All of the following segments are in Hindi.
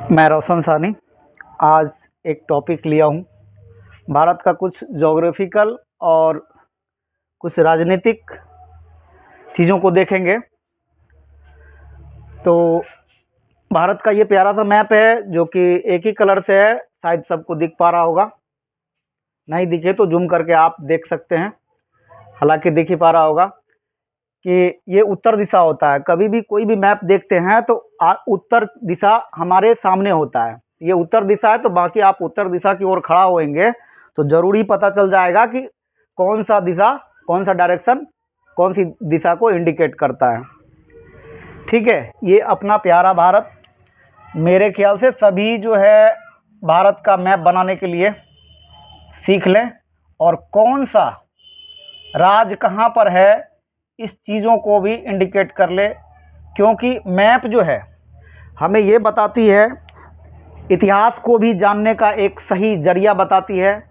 मैं रोशन सानी आज एक टॉपिक लिया हूँ। भारत का कुछ ज्योग्राफिकल और कुछ राजनीतिक चीज़ों को देखेंगे। तो भारत का ये प्यारा सा मैप है जो कि एक ही कलर से है, शायद सबको दिख पा रहा होगा। नहीं दिखे तो जूम करके आप देख सकते हैं, हालांकि दिख ही पा रहा होगा कि ये उत्तर दिशा होता है। कभी भी कोई भी मैप देखते हैं तो उत्तर दिशा हमारे सामने होता है। ये उत्तर दिशा है तो बाकी आप उत्तर दिशा की ओर खड़ा होएंगे तो ज़रूरी पता चल जाएगा कि कौन सा दिशा, कौन सा डायरेक्शन, कौन सी दिशा को इंडिकेट करता है। ठीक है, ये अपना प्यारा भारत। मेरे ख्याल से सभी जो है भारत का मैप बनाने के लिए सीख लें और कौन सा राज्य कहाँ पर है इस चीज़ों को भी इंडिकेट कर ले, क्योंकि मैप जो है हमें ये बताती है, इतिहास को भी जानने का एक सही जरिया बताती है।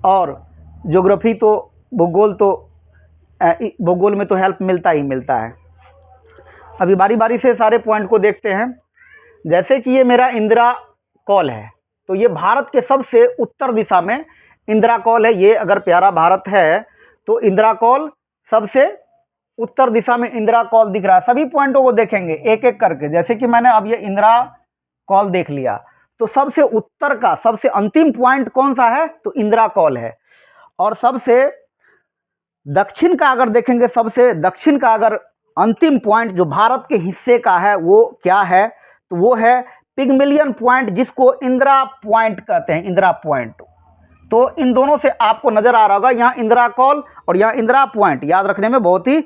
और ज्योग्राफी तो भूगोल में तो हेल्प मिलता ही मिलता है। अभी बारी बारी से सारे पॉइंट को देखते हैं। जैसे कि ये मेरा इंदिरा कॉल है, तो ये भारत के सबसे उत्तर दिशा में इंदिरा कॉल है। ये अगर प्यारा भारत है तो इंदिरा कॉल सबसे उत्तर दिशा में इंदिरा कॉल दिख रहा है। सभी पॉइंटों को देखेंगे एक एक करके। जैसे कि मैंने अब ये इंदिरा कॉल देख लिया, तो सबसे उत्तर का सबसे अंतिम पॉइंट कौन सा है, तो इंदिरा कॉल है। और सबसे दक्षिण का अगर देखेंगे, सबसे दक्षिण का अगर अंतिम पॉइंट जो भारत के हिस्से का है वो क्या है, तो वो है पिग्मलियन पॉइंट, जिसको इंदिरा पॉइंट कहते हैं, इंदिरा पॉइंट। तो इन दोनों से आपको नजर आ रहा होगा, यहाँ इंदिरा कॉल और यहाँ इंदिरा पॉइंट, याद रखने में बहुत ही।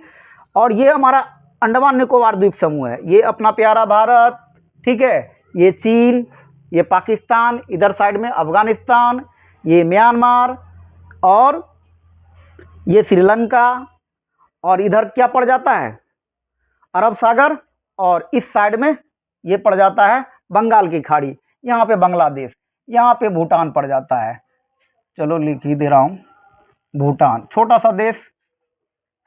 और ये हमारा अंडमान निकोबार द्वीप समूह है, ये अपना प्यारा भारत। ठीक है, ये चीन, ये पाकिस्तान, इधर साइड में अफगानिस्तान, ये म्यांमार और ये श्रीलंका, और इधर क्या पड़ जाता है, अरब सागर, और इस साइड में ये पड़ जाता है बंगाल की खाड़ी। यहाँ पे बांग्लादेश, यहाँ पे भूटान पड़ जाता है। चलो लिख ही दे रहा हूँ, भूटान छोटा सा देश,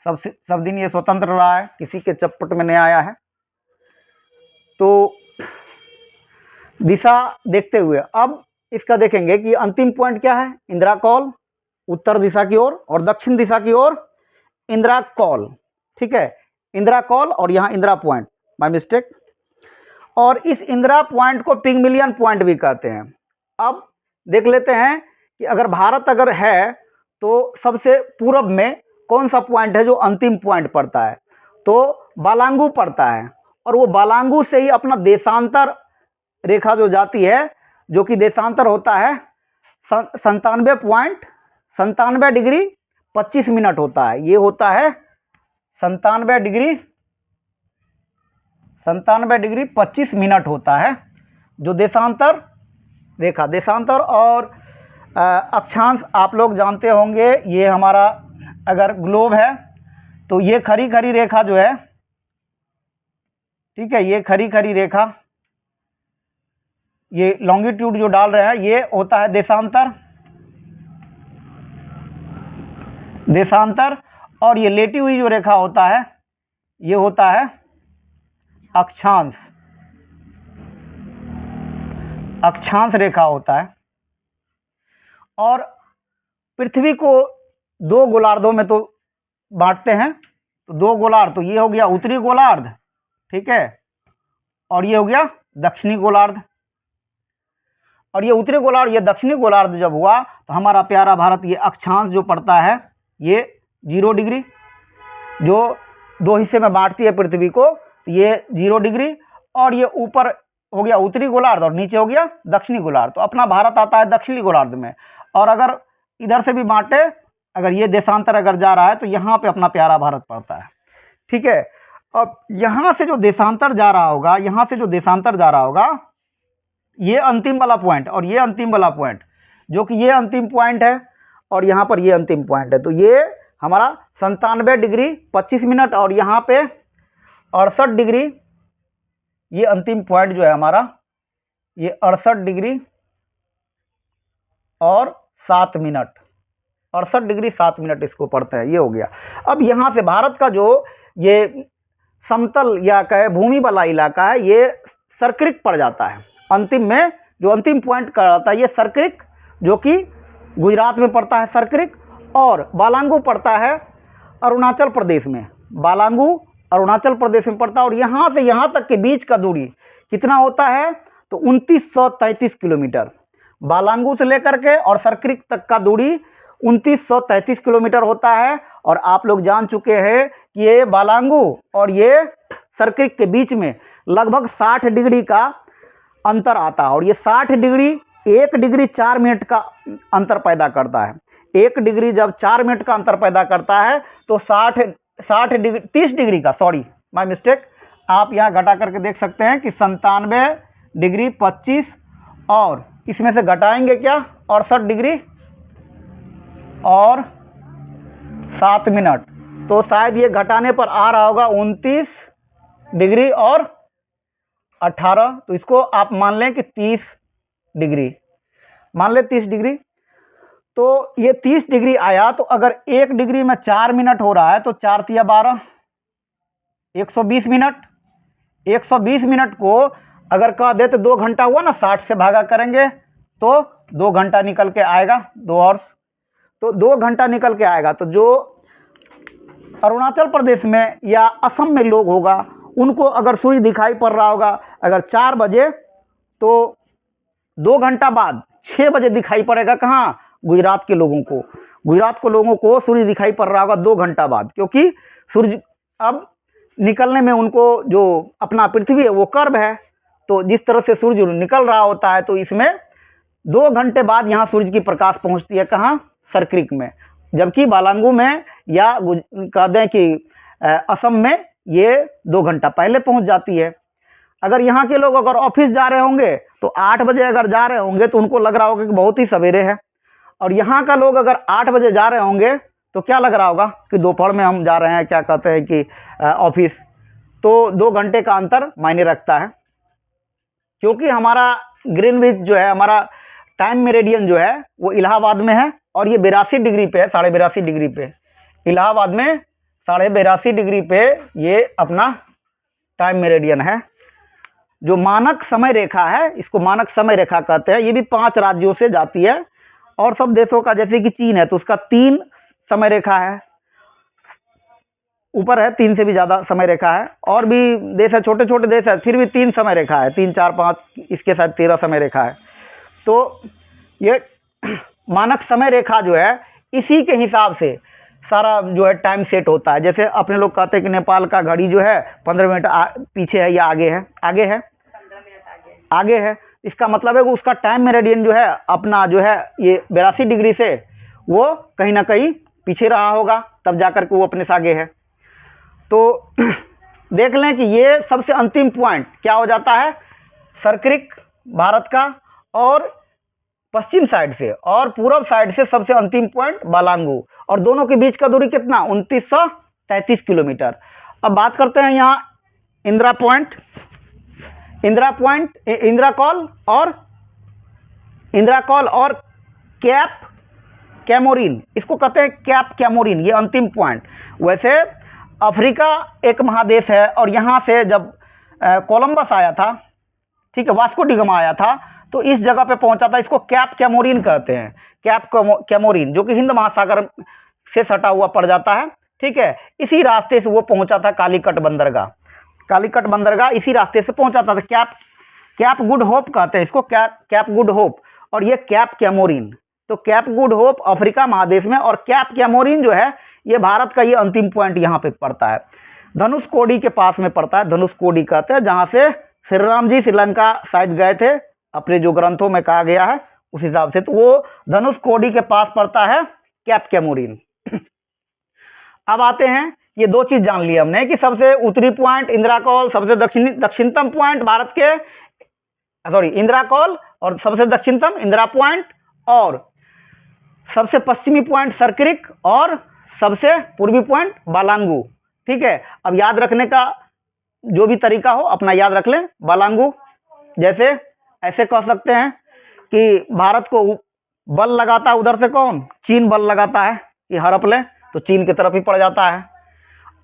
सब दिन ये स्वतंत्र रहा है, किसी के चपट में नहीं आया है। तो दिशा देखते हुए अब इसका देखेंगे कि अंतिम पॉइंट क्या है, इंदिरा कॉल उत्तर दिशा की ओर और दक्षिण दिशा की ओर इंदिरा कॉल। ठीक है, इंदिरा कॉल और यहाँ इंदिरा पॉइंट, माय मिस्टेक। और इस इंदिरा पॉइंट को पिग्मलियन पॉइंट भी कहते हैं। अब देख लेते हैं कि अगर भारत अगर है तो सबसे पूरब में कौन सा पॉइंट है जो अंतिम पॉइंट पड़ता है, तो बालांगू पड़ता है। और वो बालांगू से ही अपना देशांतर रेखा जो जाती है, जो कि देशांतर होता है 97 डिग्री 25 मिनट होता है। ये होता है 97 डिग्री 25 मिनट होता है जो देशांतर रेखा। देशांतर और अक्षांश आप लोग जानते होंगे। ये हमारा अगर ग्लोब है तो ये खरी खरी रेखा जो है, ठीक है, ये खरी खरी रेखा, ये लॉन्गिट्यूड जो डाल रहे हैं ये होता है देशांतर। और ये लेटी हुई जो रेखा होता है ये होता है अक्षांश रेखा होता है। और पृथ्वी को दो गोलार्धों में तो बांटते हैं, तो दो गोलार्ध, तो ये हो गया उत्तरी गोलार्ध, ठीक है, और ये हो गया दक्षिणी गोलार्ध। और ये उत्तरी गोलार्ध, ये दक्षिणी गोलार्ध जब हुआ तो हमारा प्यारा भारत, ये अक्षांश जो पड़ता है ये 0 डिग्री, जो दो हिस्से में बांटती है पृथ्वी को, ये 0 डिग्री। और ये ऊपर हो गया उत्तरी गोलार्ध और नीचे हो गया दक्षिणी गोलार्ध, तो अपना भारत आता है दक्षिणी गोलार्ध में। और अगर इधर से भी बांटे, अगर ये देशांतर अगर जा रहा है तो यहाँ पे अपना प्यारा भारत पड़ता है। ठीक है, अब यहाँ से जो देशांतर जा रहा होगा, यहाँ से जो देशांतर जा रहा होगा, ये अंतिम वाला पॉइंट और ये अंतिम वाला पॉइंट, जो कि ये अंतिम पॉइंट है और यहाँ पर ये अंतिम पॉइंट है, तो ये हमारा 97 डिग्री 25 मिनट और यहाँ पे 68 डिग्री, ये अंतिम पॉइंट जो है हमारा, ये 68 डिग्री और 7 मिनट, 68 डिग्री 7 मिनट इसको पड़ता है। ये हो गया। अब यहाँ से भारत का जो ये समतल या कहे भूमि वाला इलाका है, ये सर्किट पड़ जाता है। अंतिम में जो अंतिम पॉइंट कहलाता है ये सरक्रिक, जो कि गुजरात में पड़ता है सरक्रिक, और बालांगू पड़ता है अरुणाचल प्रदेश में। बालांगू अरुणाचल प्रदेश में पड़ता है और यहाँ से यहाँ तक के बीच का दूरी कितना होता है, तो 2933 किलोमीटर। बालांगू से लेकर के और सरक्रिक तक का दूरी 2933 किलोमीटर होता है। और आप लोग जान चुके हैं कि ये बालांगू और ये सरक्रिक के बीच में लगभग 60 डिग्री का अंतर आता है। और ये 60 डिग्री 1 डिग्री 4 मिनट का अंतर पैदा करता है। 1 डिग्री जब 4 मिनट का अंतर पैदा करता है तो 60 डिग्री 30 डिग्री का, सॉरी माय मिस्टेक, आप यहाँ घटा करके देख सकते हैं कि 97 डिग्री 25 और इसमें से घटाएंगे क्या 68 डिग्री और 7 मिनट, तो शायद ये घटाने पर आ रहा होगा 29 डिग्री और 18, तो इसको आप मान लें कि 30 डिग्री, मान लें 30 डिग्री। तो ये 30 डिग्री आया, तो अगर 1 डिग्री में 4 मिनट हो रहा है तो 4 तिया 12, 120 मिनट। 120 मिनट को अगर कह दे तो 2 घंटा हुआ ना, 60 से भागा करेंगे तो 2 घंटा निकल के आएगा, 2 आवर्स, तो 2 घंटा निकल के आएगा। तो जो अरुणाचल प्रदेश में या असम में लोग होगा उनको अगर सूर्य दिखाई पड़ रहा होगा अगर 4 बजे, तो 2 घंटा बाद 6 बजे दिखाई पड़ेगा कहाँ, गुजरात के लोगों को। गुजरात के लोगों को सूर्य दिखाई पड़ रहा होगा 2 घंटा बाद, क्योंकि सूर्य अब निकलने में उनको जो अपना पृथ्वी है वो कर्व है, तो जिस तरह से सूर्य निकल रहा होता है तो इसमें 2 घंटे बाद यहाँ सूर्य की प्रकाश पहुँचती है कहाँ, सरक्रिक में। जबकि बालांगू में या कह दें कि असम में ये 2 घंटा पहले पहुँच जाती है। अगर यहाँ के लोग अगर ऑफिस जा रहे होंगे तो 8 बजे अगर जा रहे होंगे तो उनको लग रहा होगा कि बहुत ही सवेरे है, और यहाँ का लोग अगर 8 बजे जा रहे होंगे तो क्या लग रहा होगा कि दोपहर में हम जा रहे हैं, क्या कहते हैं कि ऑफिस। तो 2 घंटे का अंतर मायने रखता है, क्योंकि हमारा ग्रीनविच जो है, हमारा टाइम मेरिडियन जो है वो इलाहाबाद में है और ये 82 डिग्री पे है, 82.5 डिग्री पे। इलाहाबाद में 82.5 डिग्री पे ये अपना टाइम मेरिडियन है। जो मानक समय रेखा है, इसको मानक समय रेखा कहते हैं। ये भी 5 राज्यों से जाती है और सब देशों का, जैसे कि चीन है तो उसका 3 समय रेखा है, ऊपर है 3 से भी ज़्यादा समय रेखा है। और भी देश है, छोटे छोटे देश है, फिर भी 3 समय रेखा है, 3 4 5, इसके साथ 13 समय रेखा है। तो ये मानक समय रेखा जो है इसी के हिसाब से सारा जो है टाइम सेट होता है। जैसे अपने लोग कहते हैं कि नेपाल का घड़ी जो है 15 मिनट पीछे है या आगे है, आगे है, 15 मिनट आगे है। इसका मतलब है कि उसका टाइम मेरिडियन जो है अपना जो है ये 82 डिग्री से वो कहीं ना कहीं पीछे रहा होगा, तब जाकर के वो अपने से आगे है। तो देख लें कि ये सबसे अंतिम पॉइंट क्या हो जाता है, सरक्रिक भारत का, और पश्चिम साइड से और पूर्व साइड से सबसे अंतिम पॉइंट बालांगू, और दोनों के बीच का दूरी कितना, 2933 किलोमीटर। अब बात करते हैं यहाँ इंदिरा पॉइंट, इंदिरा कॉल और कैप कैमोरिन, इसको कहते हैं कैप कैमोरिन, ये अंतिम पॉइंट। वैसे अफ्रीका एक महादेश है और यहाँ से जब कोलंबस आया था, ठीक है, वास्को डी गामा आया था, तो इस जगह पे पहुंचा था, इसको कैप कैमोरिन कहते हैं। कैप कैमोरिन जो कि हिंद महासागर से सटा हुआ पड़ जाता है, ठीक है। इसी रास्ते से वो पहुंचा था कालीकट बंदरगाह इसी रास्ते से पहुंचा था। कैप गुड होप कहते हैं इसको, कैप गुड होप, और ये कैप कैमोरिन। तो कैप गुड होप अफ्रीका महादेश में, और कैप कैमोरिन जो है ये भारत का ये अंतिम पॉइंट यहाँ पे पड़ता है, धनुषकोडी के पास में पड़ता है। धनुषकोडी कहते हैं जहाँ से श्री राम जी श्रीलंका शायद गए थे, अपने जो ग्रंथों में कहा गया है उस हिसाब से, तो वो धनुषकोडी के पास पड़ता है कैप कैमोरिन। अब आते हैं, ये 2 चीज जान ली हमने कि सबसे उत्तरी पॉइंट इंदिरा कॉल, सबसे दक्षिणतम पॉइंट भारत के, सॉरी इंदिरा कॉल, और सबसे दक्षिणतम इंदिरा पॉइंट, और सबसे पश्चिमी पॉइंट सरक्रिक, और सबसे पूर्वी पॉइंट बालांगू, ठीक है। अब याद रखने का जो भी तरीका हो अपना याद रख लें। बालांगू जैसे ऐसे कह सकते हैं कि भारत को बल लगाता है उधर से कौन, चीन बल लगाता है कि हड़प लें, तो चीन की तरफ ही पड़ जाता है।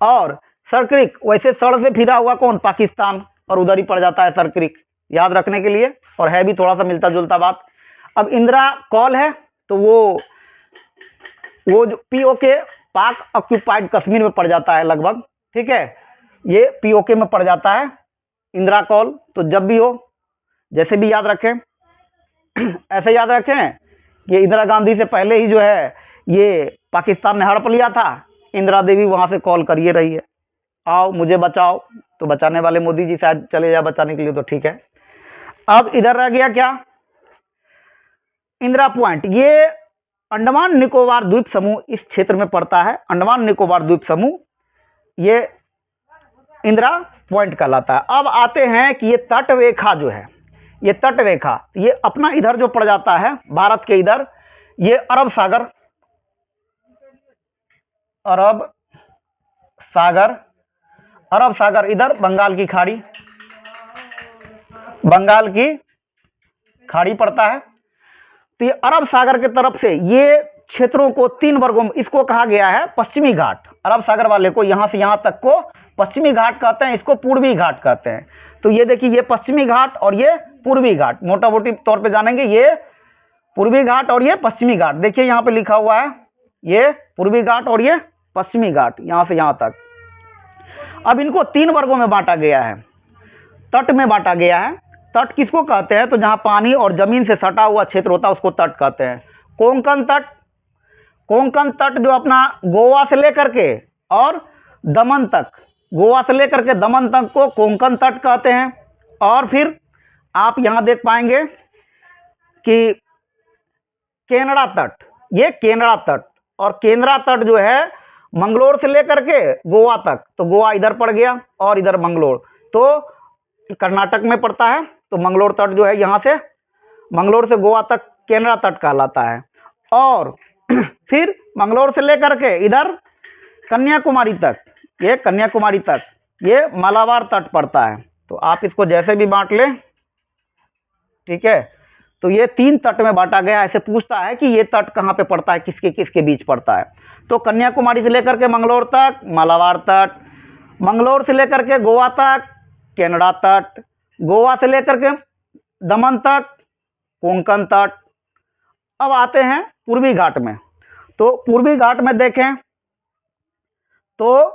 और सरक्रिक वैसे सड़ से फिरा हुआ कौन, पाकिस्तान, और उधर ही पड़ जाता है सरक्रिक, याद रखने के लिए, और है भी थोड़ा सा मिलता जुलता बात। अब इंदिरा कॉल है तो वो जो पीओके पाक ऑक्यूपाइड कश्मीर में पड़ जाता है लगभग, ठीक है, ये पीओके में पड़ जाता है इंदिरा कॉल। तो जब भी हो, जैसे भी याद रखें, ऐसे याद रखें कि इंदिरा गांधी से पहले ही जो है ये पाकिस्तान ने हड़प लिया था, इंदिरा देवी वहां से कॉल करिए रही है, आओ मुझे बचाओ, तो बचाने वाले मोदी जी शायद चले जाए बचाने के लिए, तो ठीक है। अब इधर रह गया क्या, इंदिरा पॉइंट, ये अंडमान निकोबार द्वीप समूह इस क्षेत्र में पड़ता है। अंडमान निकोबार द्वीप समूह ये इंदिरा पॉइंट कहलाता है। अब आते हैं कि ये तट रेखा जो है, ये तट रेखा, ये अपना इधर जो पड़ जाता है भारत के इधर, ये अरब सागर, अरब सागर इधर बंगाल की खाड़ी, बंगाल की खाड़ी पड़ता है। तो ये अरब सागर के तरफ से ये क्षेत्रों को 3 वर्गों में, इसको कहा गया है पश्चिमी घाट। अरब सागर वाले को यहां से यहां तक को पश्चिमी घाट कहते हैं, इसको पूर्वी घाट कहते हैं। तो ये देखिए, ये पश्चिमी घाट और ये पूर्वी घाट, मोटा मोटी तौर पे जानेंगे, ये पूर्वी घाट और ये पश्चिमी घाट। देखिए यहाँ पे लिखा हुआ है, ये पूर्वी घाट और ये पश्चिमी घाट, यहां से यहां तक। अब इनको 3 वर्गों में बांटा गया है, तट में बांटा गया है। तट किसको कहते हैं, तो जहां पानी और जमीन से सटा हुआ क्षेत्र होता है उसको तट कहते हैं। कोंकण तट, कोंकण तट जो अपना गोवा से लेकर के और दमन तक, गोवा से लेकर के दमन तक को कोंकण तट कहते हैं। और फिर आप यहां देख पाएंगे कि केनड़ा तट, ये केनड़ा तट, और केनड़ा तट जो है मंगलोर से लेकर के गोवा तक, तो गोवा इधर पड़ गया और इधर मंगलोर, तो कर्नाटक में पड़ता है। तो मंगलोर तट जो है यहाँ से, मंगलोर से गोवा तक केनड़ा तट कहलाता है। और फिर मंगलोर से लेकर के इधर कन्याकुमारी तक, ये कन्याकुमारी तक, ये मालाबार तट पड़ता है। तो आप इसको जैसे भी बांट लें, ठीक है। तो ये 3 तट में बांटा गया। ऐसे पूछता है कि ये तट कहाँ पे पड़ता है, किसके किसके बीच पड़ता है। तो कन्याकुमारी से लेकर के मंगलोर तक मालाबार तट, मंगलोर से लेकर के गोवा तक केनड़ा तट, गोवा से लेकर के दमन तक कोंकण तट। अब आते हैं पूर्वी घाट में। तो पूर्वी घाट में देखें तो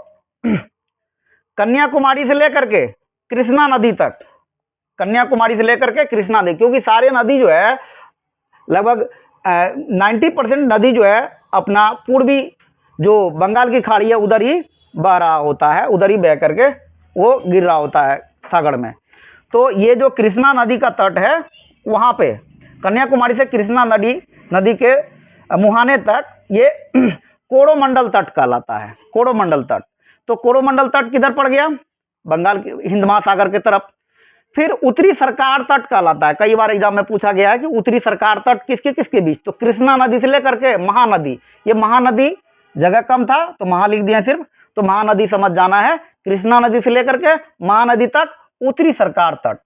कन्याकुमारी से लेकर के कृष्णा नदी तक, कन्याकुमारी से लेकर के कृष्णा नदी, क्योंकि सारे नदी जो है लगभग 90% नदी जो है अपना पूर्वी जो बंगाल की खाड़ी है उधर ही बह रहा होता है, उधर ही बह करके वो गिर रहा होता है सागर में। तो ये जो कृष्णा नदी का तट है वहाँ पे कन्याकुमारी से कृष्णा नदी के मुहाने तक ये कोरोमंडल तट कहलाता है, कोरोमंडल तट। तो कोरोमंडल तट किधर पड़ गया, बंगाल के हिंद महासागर के तरफ। फिर उत्तरी सरकार तट कहलाता है। कई बार एग्जाम में पूछा गया है कि उत्तरी सरकार तट किसके किसके बीच, तो कृष्णा नदी से लेकर के महानदी, ये महानदी जगह कम था तो महा लिख दिया सिर्फ, तो महानदी समझ जाना है, कृष्णा नदी से लेकर के महानदी तक उत्तरी सरकार तट।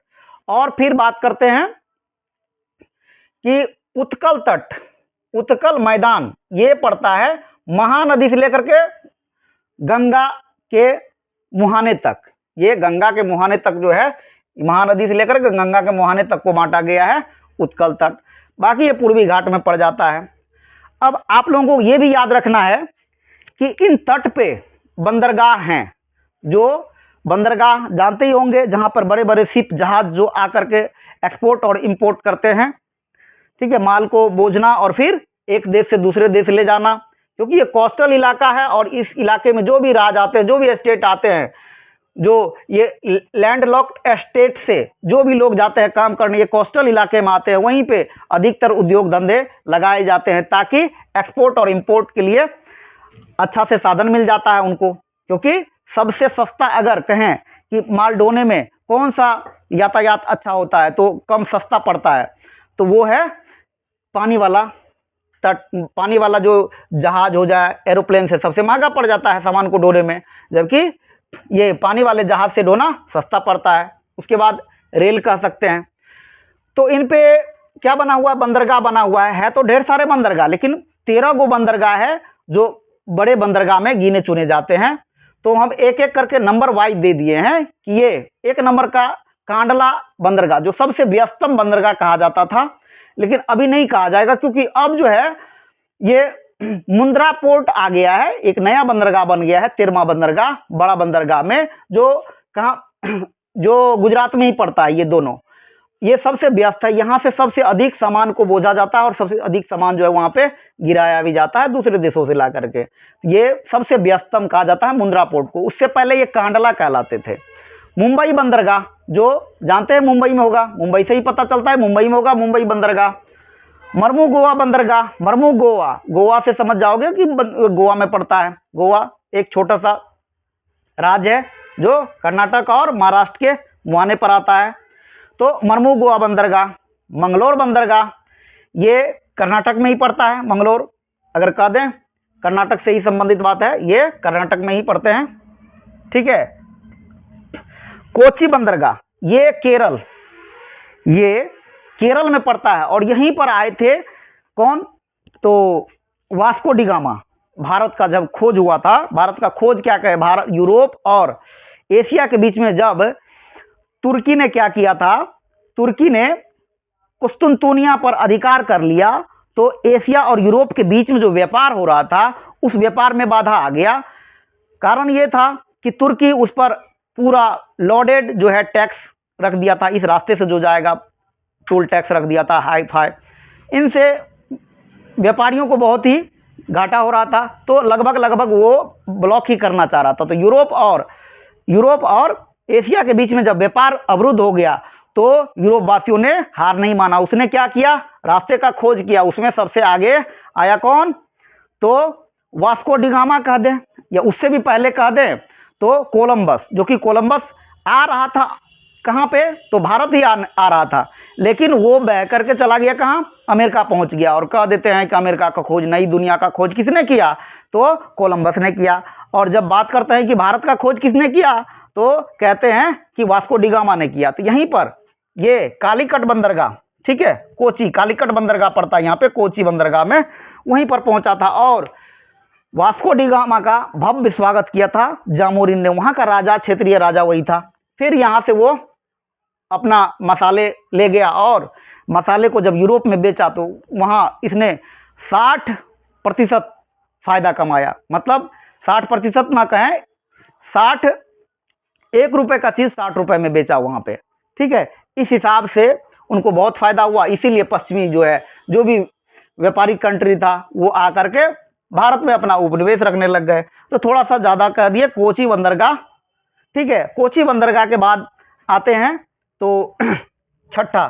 और फिर बात करते हैं कि उत्कल तट, उत्कल मैदान, ये पड़ता है महानदी से लेकर के गंगा के मुहाने तक। ये गंगा के मुहाने तक जो है, महानदी से लेकर के गंगा के मुहाने तक को बांटा गया है उत्कल तट। बाकी ये पूर्वी घाट में पड़ जाता है। अब आप लोगों को ये भी याद रखना है कि इन तट पे बंदरगाह हैं, जो बंदरगाह जानते ही होंगे, जहां पर बड़े बड़े शिप जहाज जो आकर के एक्सपोर्ट और इंपोर्ट करते हैं, ठीक है, माल को बोझना और फिर एक देश से दूसरे देश ले जाना। क्योंकि ये कोस्टल इलाका है और इस इलाके में जो भी राज्य आते हैं, जो भी स्टेट आते हैं, जो ये लैंडलॉक्ड स्टेट से जो भी लोग जाते हैं काम करने, ये कोस्टल इलाके में आते हैं, वहीं पे अधिकतर उद्योग धंधे लगाए जाते हैं ताकि एक्सपोर्ट और इंपोर्ट के लिए अच्छा से साधन मिल जाता है उनको। क्योंकि सबसे सस्ता अगर कहें कि माल ढोने में कौन सा यातायात अच्छा होता है तो कम सस्ता पड़ता है, तो वो है पानी वाला तट, पानी वाला जो जहाज हो जाए, एरोप्लेन से सबसे महंगा पड़ जाता है सामान को ढोने में, जबकि ये पानी वाले जहाज से ढोना सस्ता पड़ता है। उसके बाद रेल कह सकते हैं। तो इन पे क्या बना हुआ है, बंदरगाह बना हुआ है तो ढेर सारे बंदरगाह, लेकिन 13 गो बंदरगाह है जो बड़े बंदरगाह में गिने चुने जाते हैं। तो हम एक एक करके नंबर वाइज दे दिए हैं कि ये 1 नंबर का कांडला बंदरगाह, जो सबसे व्यस्तम बंदरगाह कहा जाता था, लेकिन अभी नहीं कहा जाएगा क्योंकि अब जो है ये मुंद्रा पोर्ट आ गया है, एक नया बंदरगाह बन गया है, तिरमा बंदरगाह, बड़ा बंदरगाह में, जो कहाँ जो गुजरात में ही पड़ता है। ये दोनों, ये सबसे व्यस्त है, यहाँ से सबसे अधिक सामान को बोझा जाता है और सबसे अधिक सामान जो है वहाँ पे गिराया भी जाता है दूसरे देशों से ला करके। ये सबसे व्यस्तम कहा जाता है मुंद्रा पोर्ट को। उससे पहले ये कांडला कहलाते थे। मुंबई बंदरगाह, जो जानते हैं मुंबई में होगा, मुंबई से ही पता चलता है मुंबई में होगा, मुंबई बंदरगाह। मरमू गोवा बंदरगाह, मरमू गोवा, गोवा से समझ जाओगे कि गोवा में पड़ता है। गोवा एक छोटा सा राज्य है जो कर्नाटक और महाराष्ट्र के मुहाने पर आता है। तो मरमू गोवा बंदरगाह। मंगलोर बंदरगाह, ये कर्नाटक में ही पड़ता है। मंगलोर अगर कह दें कर्नाटक से ही संबंधित बात है, ये कर्नाटक में ही पड़ते हैं, ठीक है। कोची बंदरगाह, ये केरल में पड़ता है और यहीं पर आए थे कौन, तो वास्को डी गामा। भारत का जब खोज हुआ था, भारत का खोज क्या कहे, भारत यूरोप और एशिया के बीच में जब तुर्की ने क्या किया था, तुर्की ने कुस्तुनतुनिया पर अधिकार कर लिया, तो एशिया और यूरोप के बीच में जो व्यापार हो रहा था उस व्यापार में बाधा आ गया। कारण ये था कि तुर्की उस पर पूरा लोडेड जो है टैक्स रख दिया था, इस रास्ते से जो जाएगा टोल टैक्स रख दिया था, हाई फाई। इनसे व्यापारियों को बहुत ही घाटा हो रहा था, तो लगभग वो ब्लॉक ही करना चाह रहा था। तो यूरोप और एशिया के बीच में जब व्यापार अवरुद्ध हो गया तो यूरोप वासियों ने हार नहीं माना। उसने क्या किया, रास्ते का खोज किया। उसमें सबसे आगे आया कौन, तो वास्को डी गामा कह दें या उससे भी पहले कह दें तो कोलंबस, जो कि कोलंबस आ रहा था कहाँ पे, तो भारत ही आ रहा था, लेकिन वो बह करके चला गया कहाँ, अमेरिका पहुंच गया। और कह देते हैं कि अमेरिका का खोज, नई दुनिया का खोज किसने किया, तो कोलंबस ने किया। और जब बात करते हैं कि भारत का खोज किसने किया, तो कहते हैं कि वास्को डी गामा ने किया। तो यहीं पर ये कालीकट बंदरगाह, ठीक है, कोची कालीकट बंदरगाह पड़ता है यहाँ पे, कोची बंदरगाह में, वहीं पर पहुंचा था। और वास्को डी गामा का भव्य स्वागत किया था जामोरिन ने, वहाँ का राजा, क्षेत्रीय राजा वही था। फिर यहाँ से वो अपना मसाले ले गया और मसाले को जब यूरोप में बेचा तो वहाँ इसने 60% फायदा कमाया। मतलब 60% ना कहें, 1 रुपए का चीज़ 60 रुपए में बेचा वहाँ पे, ठीक है। इस हिसाब से उनको बहुत फायदा हुआ। इसीलिए पश्चिमी जो है, जो भी व्यापारिक कंट्री था, वो आकर के भारत में अपना उपनिवेश रखने लग गए। तो थोड़ा सा ज़्यादा कह दिए कोची बंदरगाह, ठीक है। कोची बंदरगाह के बाद आते हैं तो छठा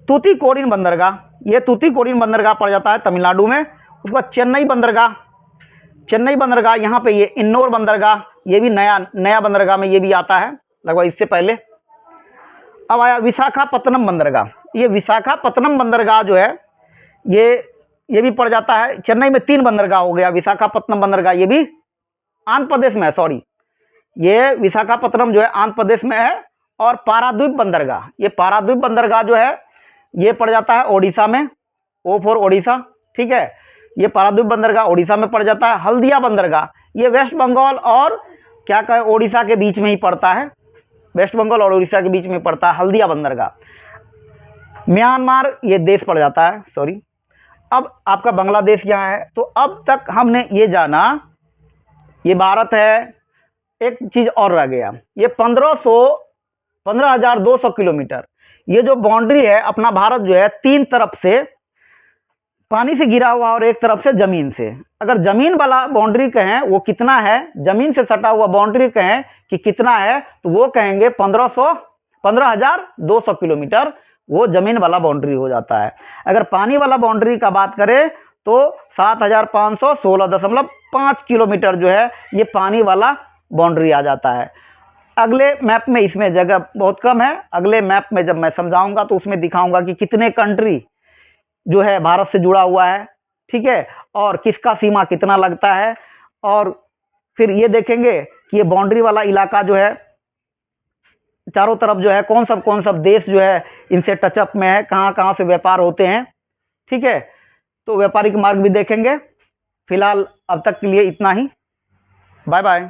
तूतीकोरिन बंदरगाह। ये तूतीकोरिन बंदरगाह पड़ जाता है तमिलनाडु में। उसके बाद चेन्नई बंदरगाह, यहाँ पे ये इन्नौर बंदरगाह, ये भी नया बंदरगाह में ये भी आता है लगभग इससे पहले। अब आया विशाखापत्तनम बंदरगाह। ये विशाखापत्तनम बंदरगाह जो है ये भी पड़ जाता है। चेन्नई में 3 बंदरगाह हो गया। विशाखापत्तनम बंदरगाह ये भी आंध्र प्रदेश में है, सॉरी, ये विशाखापत्तनम जो है आंध्र प्रदेश में है। और पारादीप बंदरगाह, ये पारादीप बंदरगाह जो है ये पड़ जाता है ओडिशा में, ओ फॉर ओडिशा, ठीक है। ये पारादीप बंदरगाह ओडिशा में पड़ जाता है। हल्दिया बंदरगाह, ये वेस्ट बंगाल और क्या कहे ओडिशा के बीच में ही पड़ता है, वेस्ट बंगाल और उड़ीसा के बीच में पड़ता है हल्दिया बंदरगाह। म्यांमार ये देश पड़ जाता है, सॉरी। अब आपका बांग्लादेश यहाँ है। तो अब तक हमने ये जाना, ये भारत है। एक चीज़ और रह गया, ये 15,200 किलोमीटर, ये जो बाउंड्री है अपना भारत जो है 3 तरफ से पानी से घिरा हुआ और एक तरफ से ज़मीन से। अगर ज़मीन वाला बाउंड्री कहें वो कितना है, ज़मीन से सटा हुआ बाउंड्री कहें कि कितना है, तो वो कहेंगे 15,200 किलोमीटर, वो ज़मीन वाला बाउंड्री हो जाता है। अगर पानी वाला बाउंड्री का बात करें तो 7,516.5 किलोमीटर जो है ये पानी वाला बाउंड्री आ जाता है। अगले मैप में इसमें जगह बहुत कम है। अगले मैप में जब मैं समझाऊंगा तो उसमें दिखाऊंगा कि कितने कंट्री जो है भारत से जुड़ा हुआ है, ठीक है, और किसका सीमा कितना लगता है। और फिर ये देखेंगे कि ये बाउंड्री वाला इलाका जो है चारों तरफ जो है कौन सब देश जो है इनसे टचअप में है, कहाँ कहाँ से व्यापार होते हैं, ठीक है। तो व्यापारिक मार्ग भी देखेंगे। फिलहाल अब तक के लिए इतना ही। Bye bye.